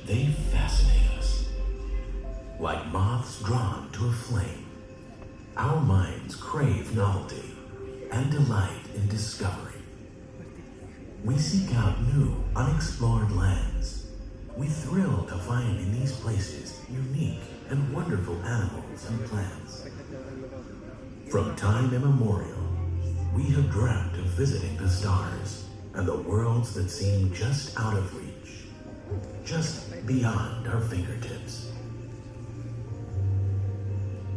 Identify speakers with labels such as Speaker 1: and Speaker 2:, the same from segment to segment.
Speaker 1: They fascinate us. Like moths drawn to a flame, our minds crave novelty and delight in discovery. We seek out new, unexplored lands. We thrill to find in these places unique and wonderful animals and plants. From time immemorial, we have dreamt of visiting the stars and the worlds that seem just out of reach, just beyond our fingertips.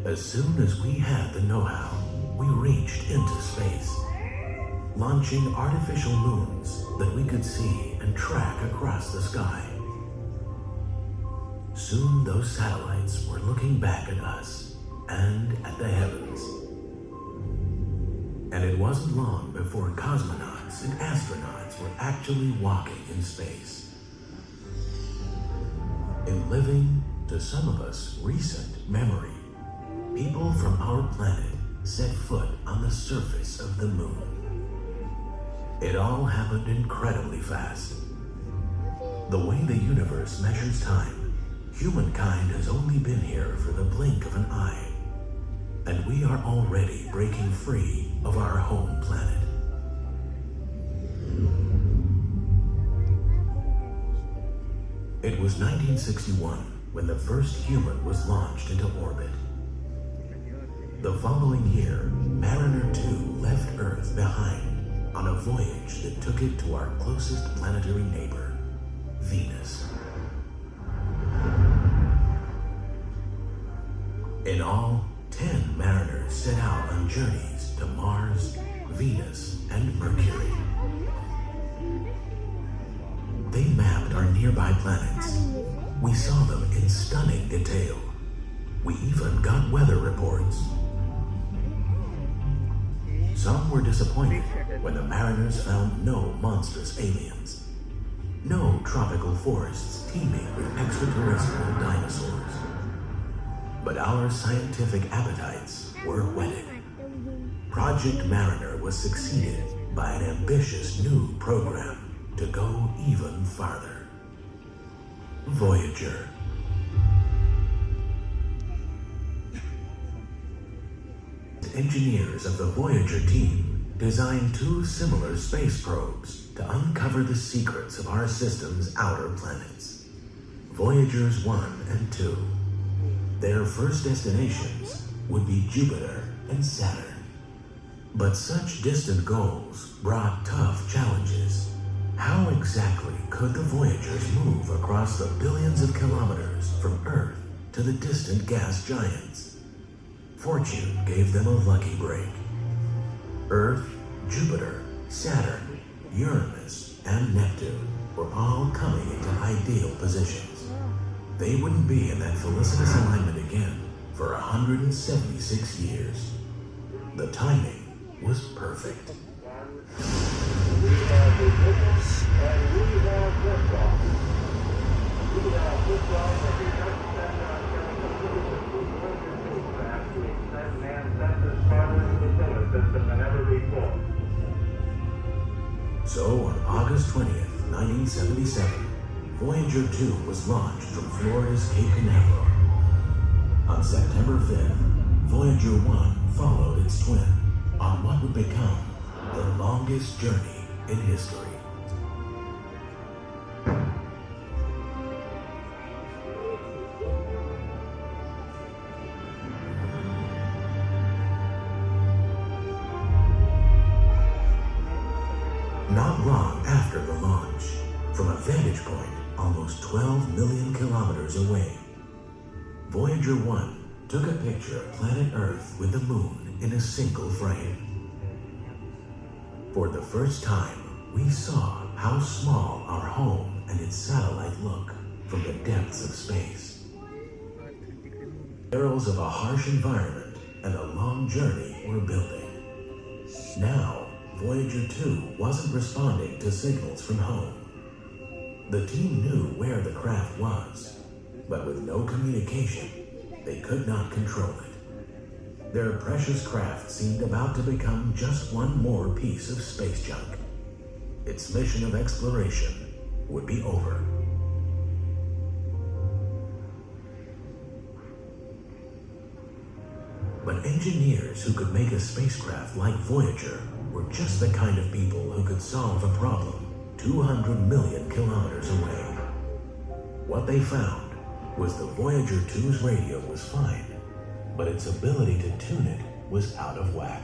Speaker 1: As soon as we had the know-how, we reached into space, launching artificial moons that we could see and track across the sky. Soon those satellites were looking back at us and at the heavens. And it wasn't long before cosmonauts and astronauts were actually walking in space. In living, to some of us, recent memory, people from our planet set foot on the surface of the moon. It all happened incredibly fast. The way the universe measures time, humankind has only been here for the blink of an eye. And we are already breaking free of our home planet. It was 1961 when the first human was launched into orbit. The following year, Mariner 2 left Earth behind on a voyage that took it to our closest planetary neighbor, Venus. In all, 10 mariners set out on journeys to Mars, Venus, and Mercury. They mapped our nearby planets. We saw them in stunning detail. We even got weather reports. Some were disappointed when the mariners found no monstrous aliens, no tropical forests teeming with extraterrestrial dinosaurs. But our scientific appetites were whetted. Project Mariner was succeeded by an ambitious new program to go even farther. Voyager. Engineers of the Voyager team designed 2 similar space probes to uncover the secrets of our system's outer planets, Voyagers 1 and 2. Their first destinations would be Jupiter and Saturn. But such distant goals brought tough challenges. How exactly could the Voyagers move across the billions of kilometers from Earth to the distant gas giants? Fortune gave them a lucky break. Earth, Jupiter, Saturn, Uranus, and Neptune were all coming into ideal positions. They wouldn't be in that felicitous alignment again for 176 years. The timing was perfect. So on August 20th, 1977, Voyager 2 was launched from Florida's Cape Canaveral. On September 5th, Voyager 1 followed its twin on what would become the longest journey in history. Not long after the launch, from a vantage point almost 12 million kilometers away, Voyager 1 took a picture of planet Earth with the moon in a single frame. For the first time, we saw how small our home and its satellite look from the depths of space. Perils of a harsh environment and a long journey were building. Now, Voyager 2 wasn't responding to signals from home. The team knew where the craft was, but with no communication, they could not control it. Their precious craft seemed about to become just one more piece of space junk. Its mission of exploration would be over. But engineers who could make a spacecraft like Voyager were just the kind of people who could solve a problem 200 million kilometers away. What they found was the Voyager 2's radio was fine, but its ability to tune it was out of whack.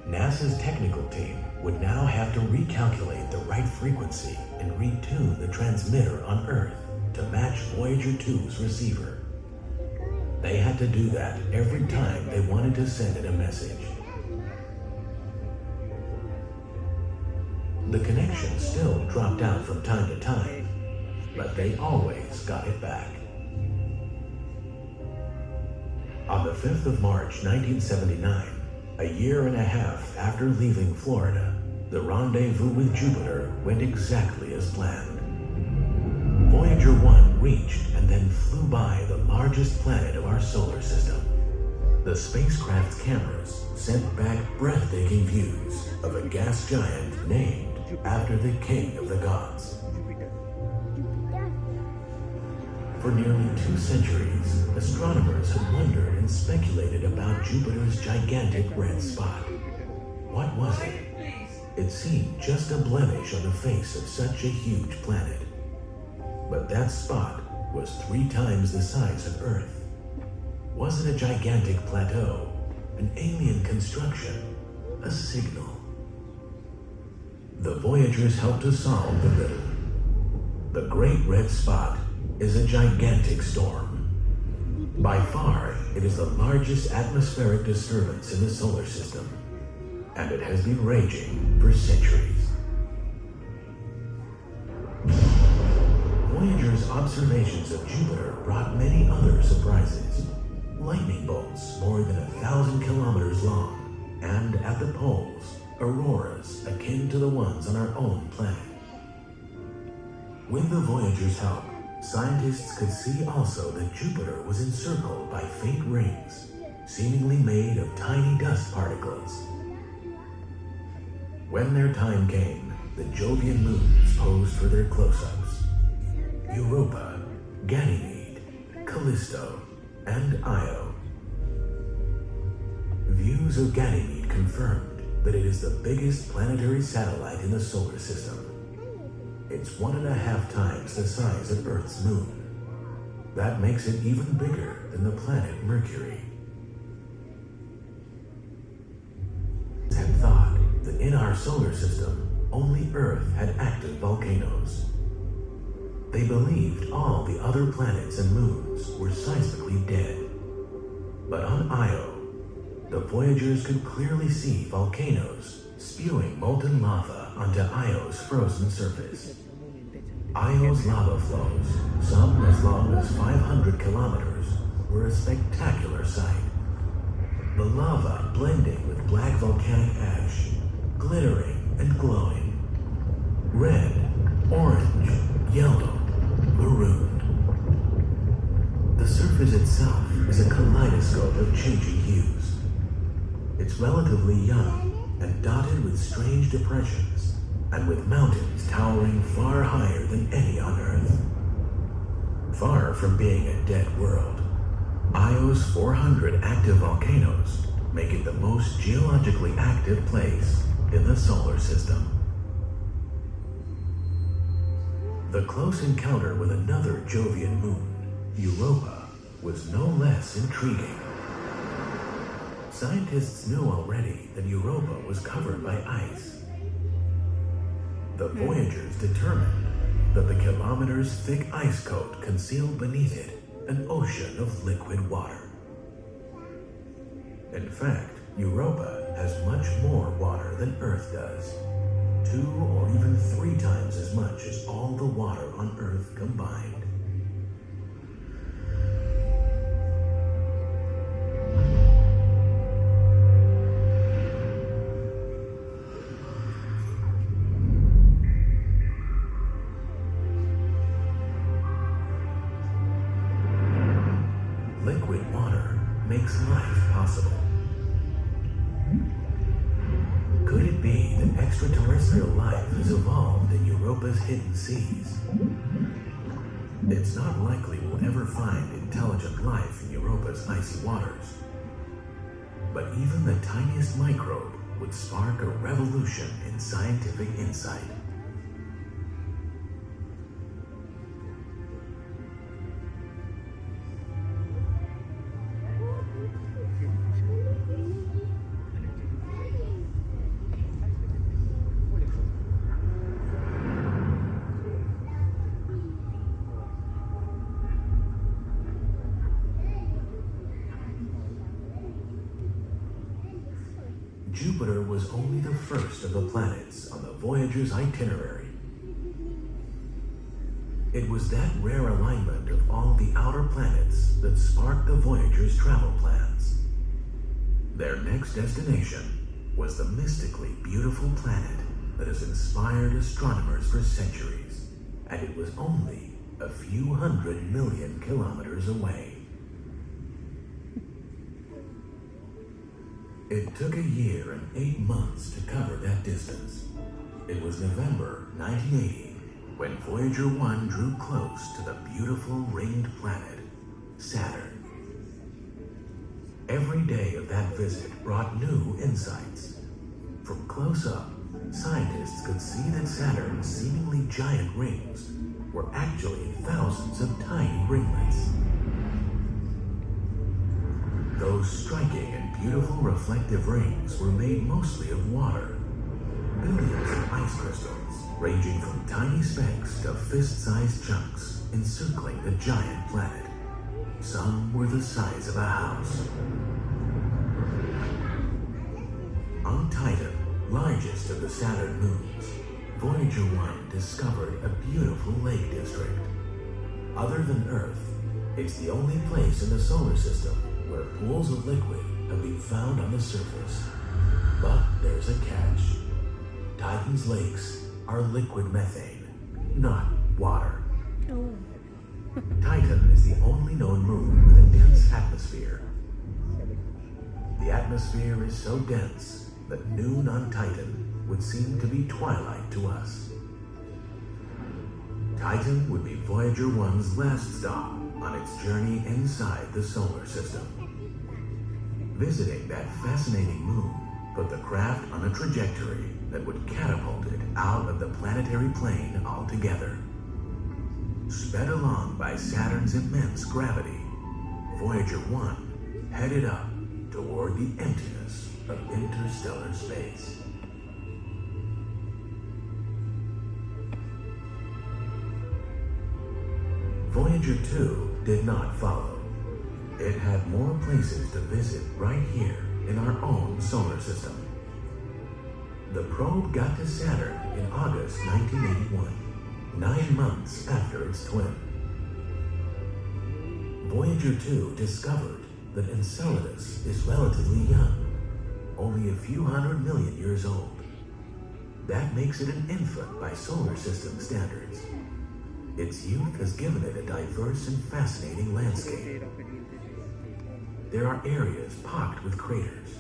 Speaker 1: NASA's technical team would now have to recalculate the right frequency and retune the transmitter on Earth to match Voyager 2's receiver. They had to do that every time they wanted to send it a message. The connection still dropped out from time to time, but they always got it back. On the 5th of March 1979, a year and a half after leaving Florida, the rendezvous with Jupiter went exactly as planned. Voyager 1 reached and then flew by the largest planet of our solar system. The spacecraft's cameras sent back breathtaking views of a gas giant named after the king of the gods. For nearly 2 centuries, astronomers had wondered and speculated about Jupiter's gigantic red spot. What was it? It seemed just a blemish on the face of such a huge planet. But that spot was 3 times the size of Earth. Was it a gigantic plateau, an alien construction, a signal? The Voyagers helped to solve the riddle. The Great Red Spot is a gigantic storm. By far, it is the largest atmospheric disturbance in the solar system, and it has been raging for centuries. Voyager's observations of Jupiter brought many other surprises. Lightning bolts more than 1,000 kilometers long, and at the poles, auroras akin to the ones on our own planet. With the Voyager's help, scientists could see also that Jupiter was encircled by faint rings, seemingly made of tiny dust particles. When their time came, the Jovian moons posed for their close-ups. Europa, Ganymede, Callisto, and Io. Views of Ganymede confirmed that it is the biggest planetary satellite in the solar system. It's 1.5 times the size of Earth's moon. That makes it even bigger than the planet Mercury. Had thought that in our solar system, only Earth had active volcanoes. They believed all the other planets and moons were seismically dead. But on Io, the Voyagers could clearly see volcanoes spewing molten lava onto Io's frozen surface. Io's lava flows, some as long as 500 kilometers, were a spectacular sight. The lava blending with black volcanic ash, glittering and glowing. Red, orange, yellow, maroon. The surface itself is a kaleidoscope of changing hues. It's relatively young and dotted with strange depressions, and with mountains towering far higher than any on Earth. Far from being a dead world, Io's 400 active volcanoes make it the most geologically active place in the solar system. The close encounter with another Jovian moon, Europa, was no less intriguing. Scientists knew already that Europa was covered by ice. The Voyagers determined that the kilometers-thick ice coat concealed beneath it an ocean of liquid water. In fact, Europa has much more water than Earth does, 2 or even 3 times as much as all the water on Earth combined. Liquid water makes life possible. Could it be that extraterrestrial life has evolved in Europa's hidden seas? It's not likely we'll ever find intelligent life in Europa's icy waters, But even the tiniest microbe would spark a revolution in scientific insight. Jupiter was only the first of the planets on the Voyager's itinerary. It was that rare alignment of all the outer planets that sparked the Voyager's travel plans. Their next destination was the mystically beautiful planet that has inspired astronomers for centuries, and it was only a few 100 million kilometers away. It took a year and 8 months to cover that distance. It was November 1980 when Voyager 1 drew close to the beautiful ringed planet, Saturn. Every day of that visit brought new insights. From close up, scientists could see that Saturn's seemingly giant rings were actually thousands of tiny ringlets. Those striking and beautiful reflective rings were made mostly of water. Billions of ice crystals, ranging from tiny specks to fist-sized chunks, encircling the giant planet. Some were the size of a house. On Titan, largest of the Saturn moons, Voyager 1 discovered a beautiful lake district. Other than Earth, it's the only place in the solar system where pools of liquid have been found on the surface. But there's a catch. Titan's lakes are liquid methane, not water.
Speaker 2: Oh.
Speaker 1: Titan is the only known moon with a dense atmosphere. The atmosphere is so dense that noon on Titan would seem to be twilight to us. Titan would be Voyager 1's last stop on its journey inside the solar system. Visiting that fascinating moon put the craft on a trajectory that would catapult it out of the planetary plane altogether. Sped along by Saturn's immense gravity, Voyager 1 headed up toward the emptiness of interstellar space. Voyager 2 did not follow. It had more places to visit right here in our own solar system. The probe got to Saturn in August 1981, 9 months after its twin. Voyager 2 discovered that Enceladus is relatively young, only a few 100 million years old. That makes it an infant by solar system standards. Its youth has given it a diverse and fascinating landscape. There are areas pocked with craters.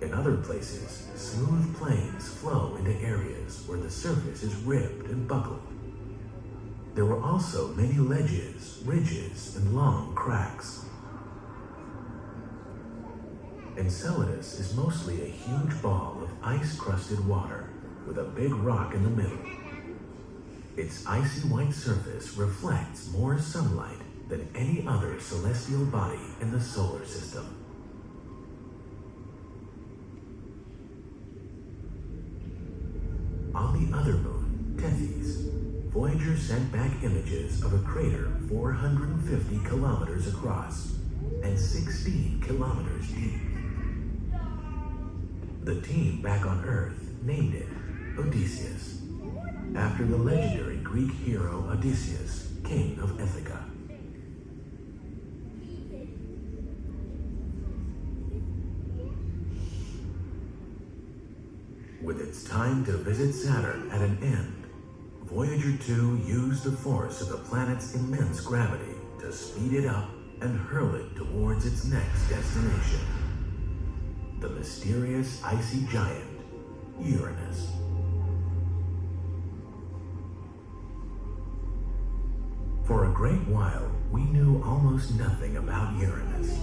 Speaker 1: In other places, smooth plains flow into areas where the surface is ribbed and buckled. There were also many ledges, ridges, and long cracks. Enceladus is mostly a huge ball of ice-crusted water with a big rock in the middle. Its icy white surface reflects more sunlight than any other celestial body in the solar system. On the other moon, Tethys, Voyager sent back images of a crater 450 kilometers across and 16 kilometers deep. The team back on Earth named it Odysseus, after the legendary Greek hero Odysseus, king of Ithaca. With its time to visit Saturn at an end, Voyager 2 used the force of the planet's immense gravity to speed it up and hurl it towards its next destination, the mysterious icy giant, Uranus. For a great while, we knew almost nothing about Uranus.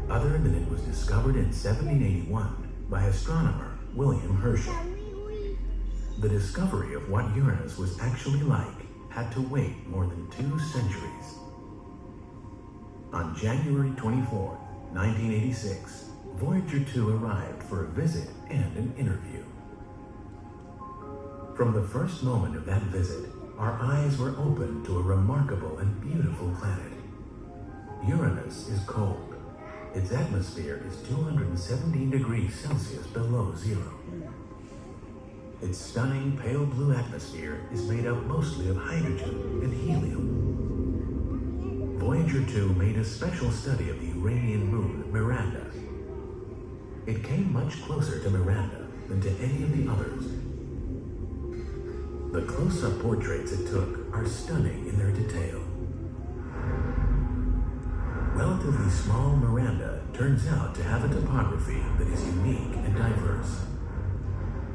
Speaker 1: other than it was discovered in 1781 by astronomer William Herschel. The discovery of what Uranus was actually like had to wait more than 2 centuries. On January 24, 1986, Voyager 2 arrived for a visit and an interview. From the first moment of that visit, our eyes were opened to a remarkable and beautiful planet. Uranus is cold. Its atmosphere is 217 degrees Celsius below zero. Its stunning pale blue atmosphere is made up mostly of hydrogen and helium. Voyager 2 made a special study of the Uranian moon Miranda. It came much closer to Miranda than to any of the others. The close-up portraits it took are stunning in their detail. Relatively small Miranda turns out to have a topography that is unique and diverse.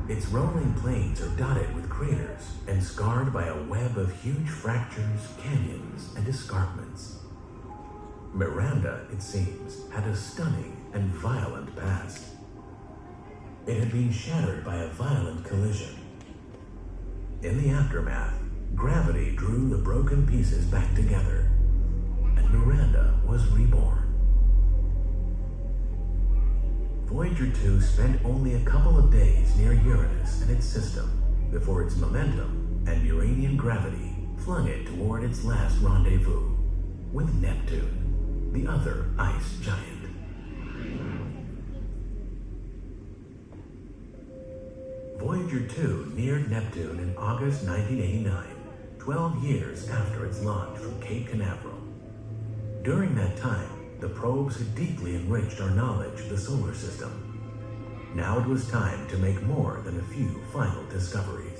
Speaker 1: Its rolling plains are dotted with craters and scarred by a web of huge fractures, canyons, and escarpments. Miranda, it seems, had a stunning and violent past. It had been shattered by a violent collision. In the aftermath, gravity drew the broken pieces back together, and Miranda was reborn. Voyager 2 spent only a couple of days near Uranus and its system before its momentum and Uranian gravity flung it toward its last rendezvous with Neptune, the other ice giant. Voyager 2 neared Neptune in August 1989, 12 years after its launch from Cape Canaveral. During that time, the probes had deeply enriched our knowledge of the solar system. Now it was time to make more than a few final discoveries.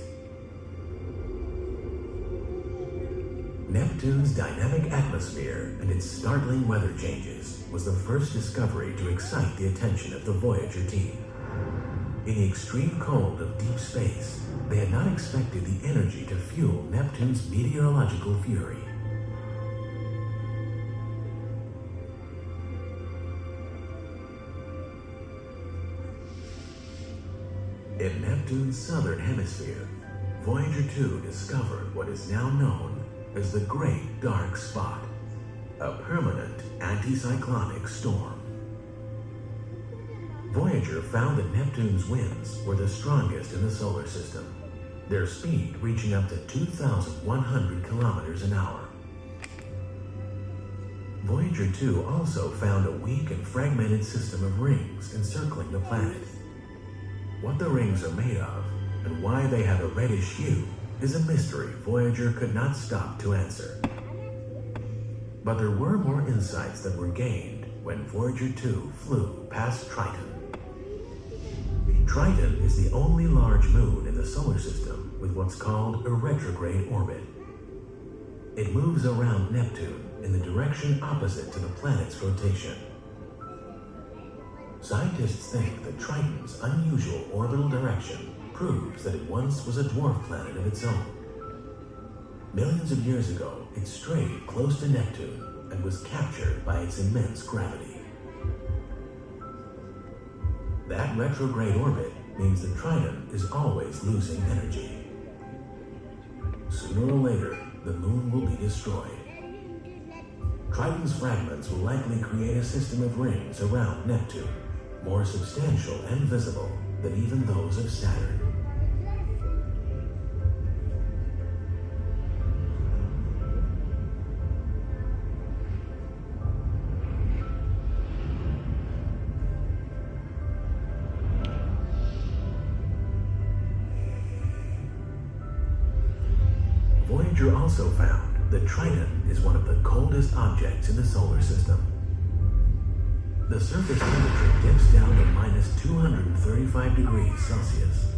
Speaker 1: Neptune's dynamic atmosphere and its startling weather changes was the first discovery to excite the attention of the Voyager team. In the extreme cold of deep space, they had not expected the energy to fuel Neptune's meteorological fury. In Neptune's southern hemisphere, Voyager 2 discovered what is now known as the Great Dark Spot, a permanent anticyclonic storm. Voyager found that Neptune's winds were the strongest in the solar system, their speed reaching up to 2,100 kilometers an hour. Voyager 2 also found a weak and fragmented system of rings encircling the planet. What the rings are made of and why they have a reddish hue is a mystery Voyager could not stop to answer. But there were more insights that were gained when Voyager 2 flew past Triton. Triton is the only large moon in the solar system with what's called a retrograde orbit. It moves around Neptune in the direction opposite to the planet's rotation. Scientists think that Triton's unusual orbital direction proves that it once was a dwarf planet of its own. Millions of years ago, it strayed close to Neptune and was captured by its immense gravity. That retrograde orbit means that Triton is always losing energy. Sooner or later, the moon will be destroyed. Triton's fragments will likely create a system of rings around Neptune, more substantial and visible than even those of Saturn. Voyager also found that Triton is one of the coldest objects in the solar system. The surface temperature dips down to minus 235 degrees Celsius.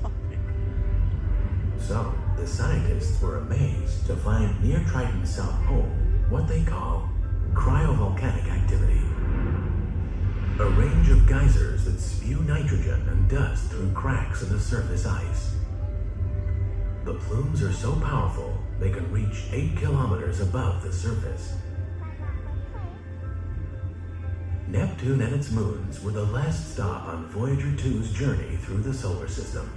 Speaker 1: So, the scientists were amazed to find near Triton's south pole what they call cryovolcanic activity. A range of geysers that spew nitrogen and dust through cracks in the surface ice. The plumes are so powerful they can reach 8 kilometers above the surface. Neptune and its moons were the last stop on Voyager 2's journey through the solar system.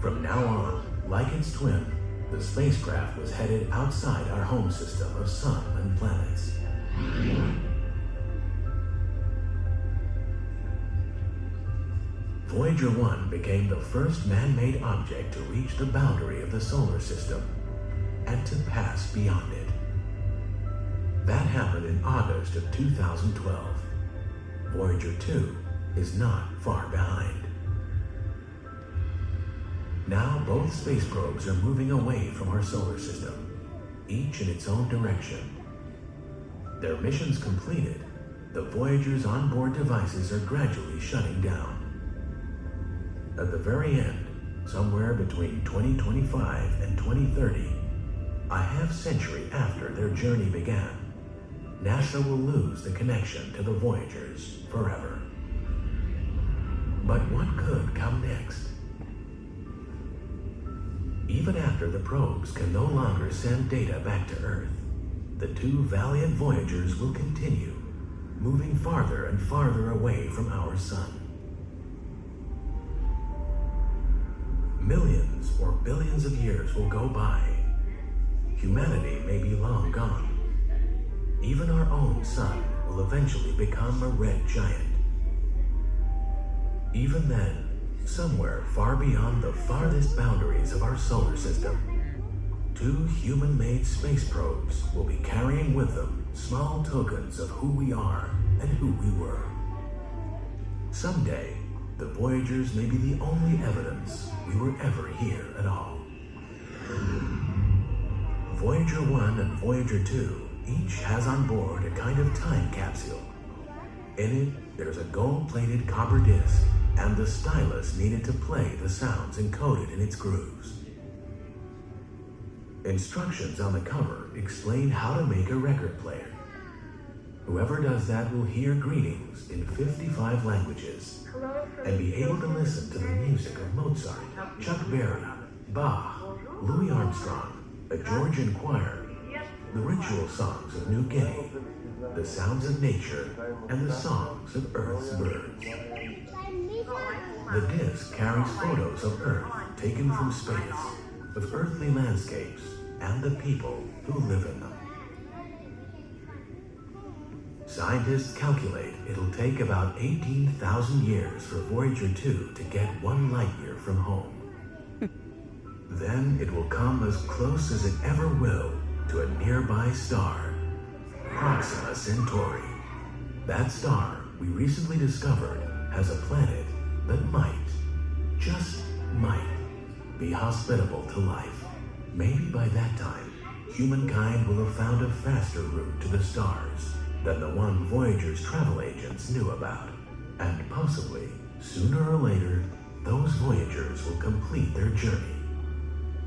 Speaker 1: From now on, like its twin, the spacecraft was headed outside our home system of sun and planets. Voyager 1 became the first man-made object to reach the boundary of the solar system and to pass beyond it. That happened in August of 2012. Voyager 2 is not far behind. Now both space probes are moving away from our solar system, each in its own direction. Their missions completed, the Voyager's onboard devices are gradually shutting down. At the very end, somewhere between 2025 and 2030, a half-century after their journey began, NASA will lose the connection to the Voyagers forever. But what could come next? Even after the probes can no longer send data back to Earth, the two valiant Voyagers will continue, moving farther and farther away from our sun. Millions or billions of years will go by. Humanity may be long gone. Even our own sun will eventually become a red giant. Even then, somewhere far beyond the farthest boundaries of our solar system, two human-made space probes will be carrying with them small tokens of who we are and who we were. Someday, the Voyagers may be the only evidence we were ever here at all. Voyager 1 and Voyager 2 each has on board a kind of time capsule. In it, there's a gold-plated copper disc and the stylus needed to play the sounds encoded in its grooves. Instructions on the cover explain how to make a record player. Whoever does that will hear greetings in 55 languages and be able to listen to the music of Mozart, Chuck Berry, Bach, Louis Armstrong, a Georgian choir, the ritual songs of New Guinea, the sounds of nature, and the songs of Earth's birds. The disc carries photos of Earth taken from space, of earthly landscapes, and the people who live in them. Scientists calculate it'll take about 18,000 years for Voyager 2 to get 1 light year from home. Then it will come as close as it ever will to a nearby star, Proxima Centauri. That star we recently discovered has a planet that might, just might, be hospitable to life. Maybe by that time, humankind will have found a faster route to the stars than the one Voyager's travel agents knew about. And possibly, sooner or later, those Voyagers will complete their journey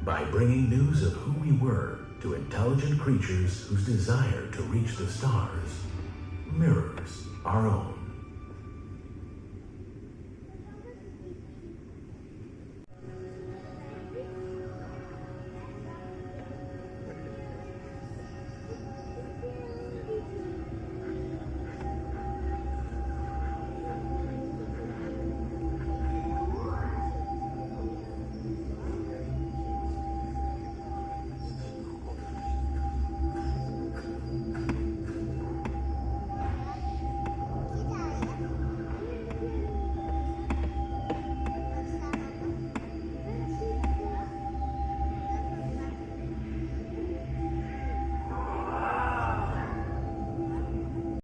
Speaker 1: by bringing news of who we were to intelligent creatures whose desire to reach the stars mirrors our own.